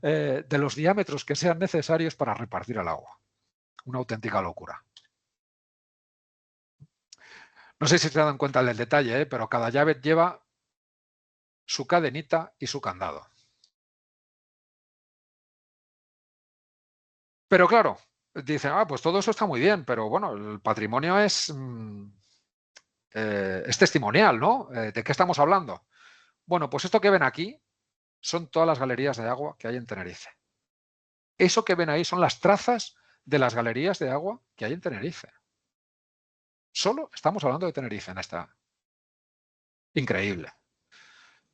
de los diámetros que sean necesarios para repartir el agua. Una auténtica locura. No sé si se dan cuenta del detalle, pero cada llave lleva su cadenita y su candado. Pero claro, dicen, pues todo eso está muy bien, pero bueno, el patrimonio es testimonial, ¿no? ¿De qué estamos hablando? Bueno, pues esto que ven aquí son todas las galerías de agua que hay en Tenerife. Eso que ven ahí son las trazas de las galerías de agua que hay en Tenerife. Solo estamos hablando de Tenerife en esta. Increíble.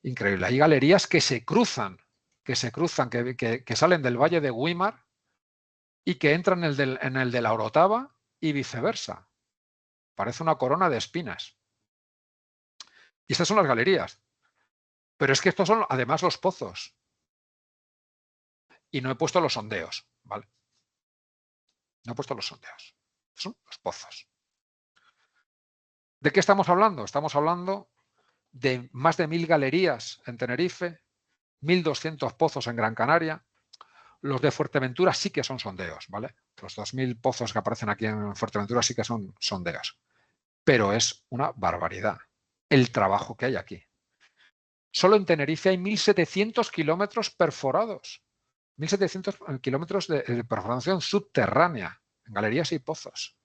Increíble. Hay galerías que se cruzan, que salen del Valle de Güímar y que entran en el de la Orotava y viceversa. Parece una corona de espinas. Y estas son las galerías. Pero es que estos son además los pozos. Y no he puesto los sondeos, ¿vale? No he puesto los sondeos. Son los pozos. ¿De qué estamos hablando? Estamos hablando de más de 1000 galerías en Tenerife, 1200 pozos en Gran Canaria. Los de Fuerteventura sí que son sondeos, ¿vale? Los 2000 pozos que aparecen aquí en Fuerteventura sí que son sondeos. Pero es una barbaridad el trabajo que hay aquí. Solo en Tenerife hay 1700 kilómetros perforados. 1700 kilómetros de perforación subterránea en galerías y pozos.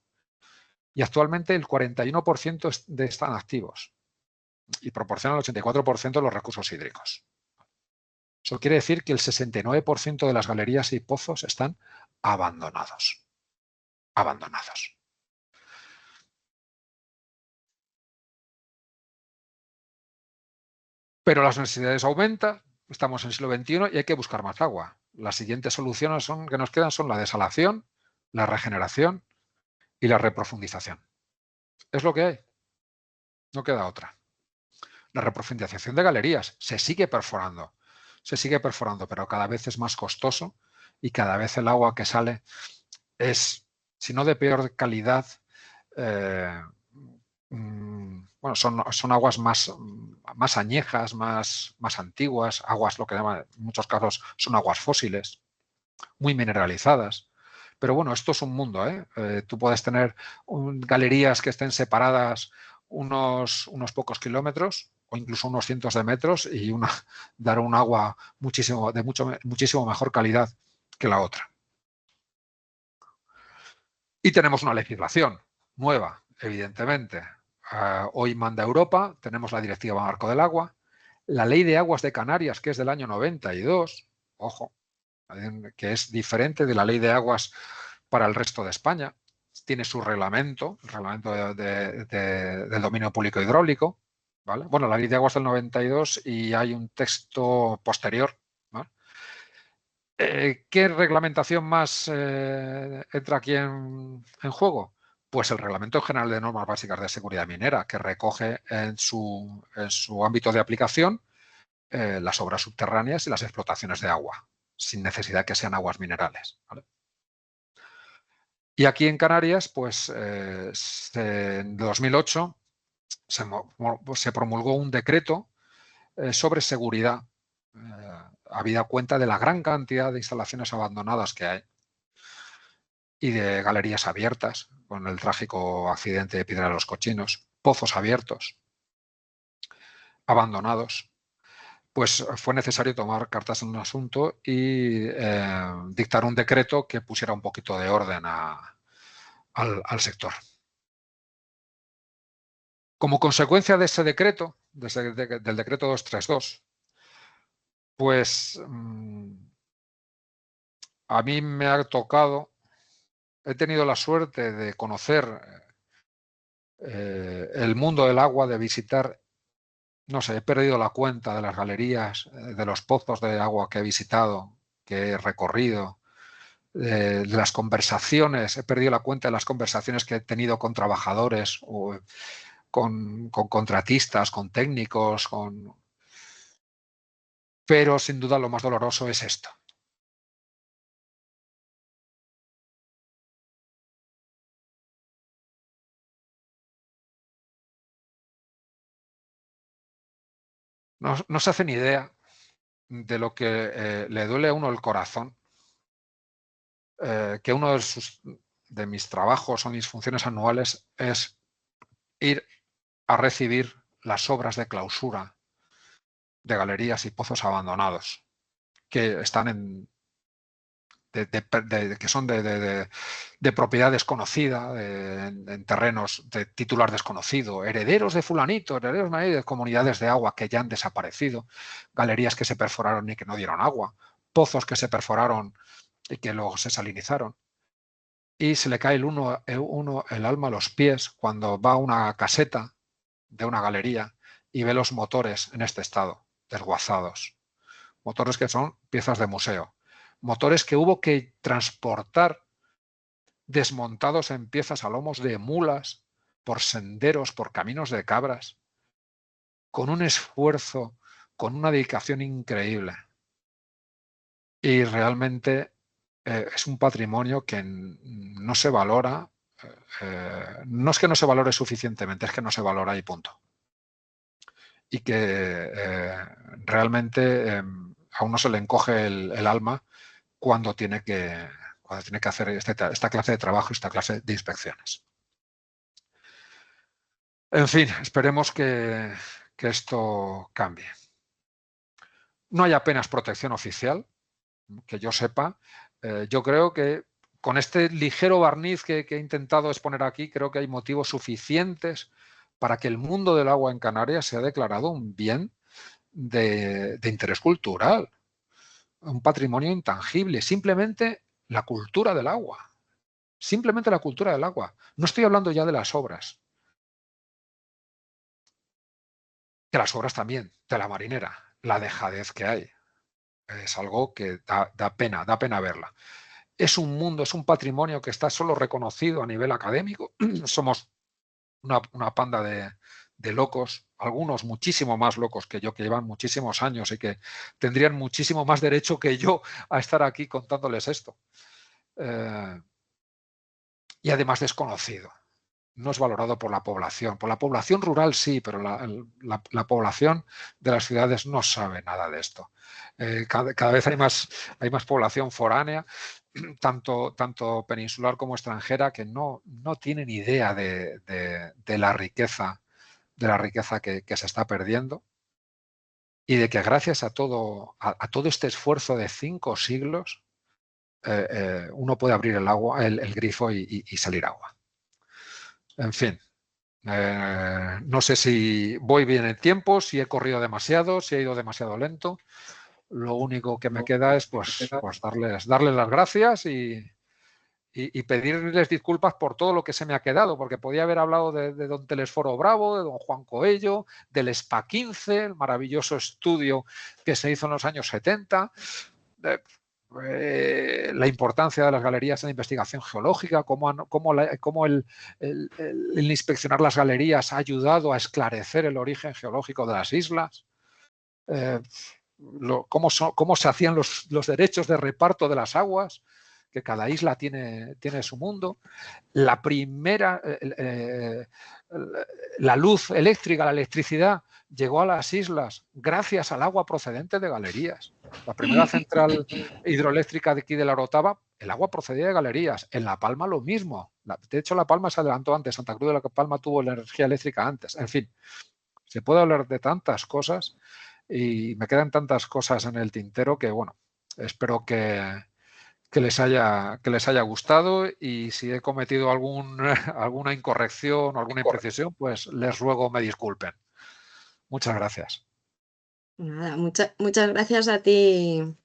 Y actualmente el 41% están activos y proporcionan el 84% de los recursos hídricos. Eso quiere decir que el 69% de las galerías y pozos están abandonados. Abandonados. Pero las necesidades aumentan, estamos en el siglo XXI y hay que buscar más agua. Las siguientes soluciones que nos quedan son la desalación, la regeneración y la reprofundización. Es lo que hay. No queda otra. La reprofundización de galerías se sigue perforando, pero cada vez es más costoso y cada vez el agua que sale es, si no de peor calidad, bueno, son aguas más añejas, más antiguas, aguas, lo que llaman en muchos casos son aguas fósiles, muy mineralizadas. Pero bueno, esto es un mundo, ¿eh? Tú puedes tener galerías que estén separadas unos pocos kilómetros o incluso unos cientos de metros y dar un agua de muchísimo mejor calidad que la otra. Y tenemos una legislación nueva, evidentemente. Hoy manda Europa, tenemos la Directiva Marco del Agua, la Ley de Aguas de Canarias, que es del año 92, ojo, que es diferente de la Ley de Aguas para el resto de España. Tiene su reglamento, el reglamento del dominio público hidráulico, ¿vale? Bueno, la Ley de Aguas del 92 y hay un texto posterior, ¿vale? ¿Qué reglamentación más entra aquí en juego? Pues el Reglamento General de Normas Básicas de Seguridad Minera, que recoge en su ámbito de aplicación las obras subterráneas y las explotaciones de agua, sin necesidad que sean aguas minerales, ¿vale? Y aquí en Canarias, pues en 2008 se promulgó un decreto sobre seguridad, habida cuenta de la gran cantidad de instalaciones abandonadas que hay y de galerías abiertas, con el trágico accidente de Piedra de los Cochinos, pozos abiertos, abandonados. Pues fue necesario tomar cartas en un asunto y dictar un decreto que pusiera un poquito de orden al sector. Como consecuencia de ese decreto, del decreto 232, Pues a mí me ha tocado, he tenido la suerte de conocer el mundo del agua, de visitar, no sé, he perdido la cuenta de las galerías, de los pozos de agua que he visitado, que he recorrido, de las conversaciones, he perdido la cuenta de las conversaciones que he tenido con trabajadores o con contratistas, con técnicos, pero sin duda lo más doloroso es esto. No se hacen idea de lo que le duele a uno el corazón, que uno de mis trabajos o mis funciones anuales es ir a recibir las obras de clausura de galerías y pozos abandonados que están que son de propiedad desconocida, en terrenos de titular desconocido, herederos de fulanito, herederos de comunidades de agua que ya han desaparecido, galerías que se perforaron y que no dieron agua, pozos que se perforaron y que luego se salinizaron. Y se le cae el alma a los pies cuando va a una caseta de una galería y ve los motores en este estado, desguazados. Motores que son piezas de museo. Motores que hubo que transportar desmontados en piezas a lomos de mulas, por senderos, por caminos de cabras, con un esfuerzo, con una dedicación increíble. Y realmente es un patrimonio que no se valora, no es que no se valore suficientemente, es que no se valora y punto. Y que realmente a uno se le encoge el alma cuando tiene que hacer esta clase de trabajo, esta clase de inspecciones. En fin, esperemos que esto cambie. No hay apenas protección oficial, que yo sepa. Yo creo que con este ligero barniz que he intentado exponer aquí, creo que hay motivos suficientes para que el mundo del agua en Canarias sea declarado un bien de interés cultural, un patrimonio intangible, simplemente la cultura del agua. Simplemente la cultura del agua. No estoy hablando ya de las obras. De las obras también, de la marinera, la dejadez que hay. Es algo que da pena verla. Es un mundo, es un patrimonio que está solo reconocido a nivel académico. Somos una panda de locos, algunos muchísimo más locos que yo, que llevan muchísimos años y que tendrían muchísimo más derecho que yo a estar aquí contándoles esto. Y además desconocido. No es valorado por la población. Por la población rural sí, pero la población de las ciudades no sabe nada de esto. Cada vez hay más población foránea, tanto peninsular como extranjera, que no tienen idea de la riqueza que se está perdiendo y de que gracias a todo este esfuerzo de 5 siglos uno puede abrir el grifo y salir agua. En fin, no sé si voy bien en tiempo, si he corrido demasiado, si he ido demasiado lento. Lo único que me queda es pues darles las gracias y pedirles disculpas por todo lo que se me ha quedado, porque podía haber hablado de don Telesforo Bravo, de don Juan Coello, del SPA 15, el maravilloso estudio que se hizo en los años 70, la importancia de las galerías en la investigación geológica, cómo el inspeccionar las galerías ha ayudado a esclarecer el origen geológico de las islas, cómo se hacían los derechos de reparto de las aguas, que cada isla tiene su mundo. La primera, la luz eléctrica, la electricidad, llegó a las islas gracias al agua procedente de galerías. La primera central hidroeléctrica de aquí de la Orotava, el agua procedía de galerías. En La Palma lo mismo. De hecho, La Palma se adelantó antes. Santa Cruz de la Palma tuvo la energía eléctrica antes. En fin, se puede hablar de tantas cosas y me quedan tantas cosas en el tintero que, bueno, espero que les haya gustado, y si he cometido alguna incorrección o alguna imprecisión, pues les ruego me disculpen. Muchas gracias. Nada, muchas gracias a ti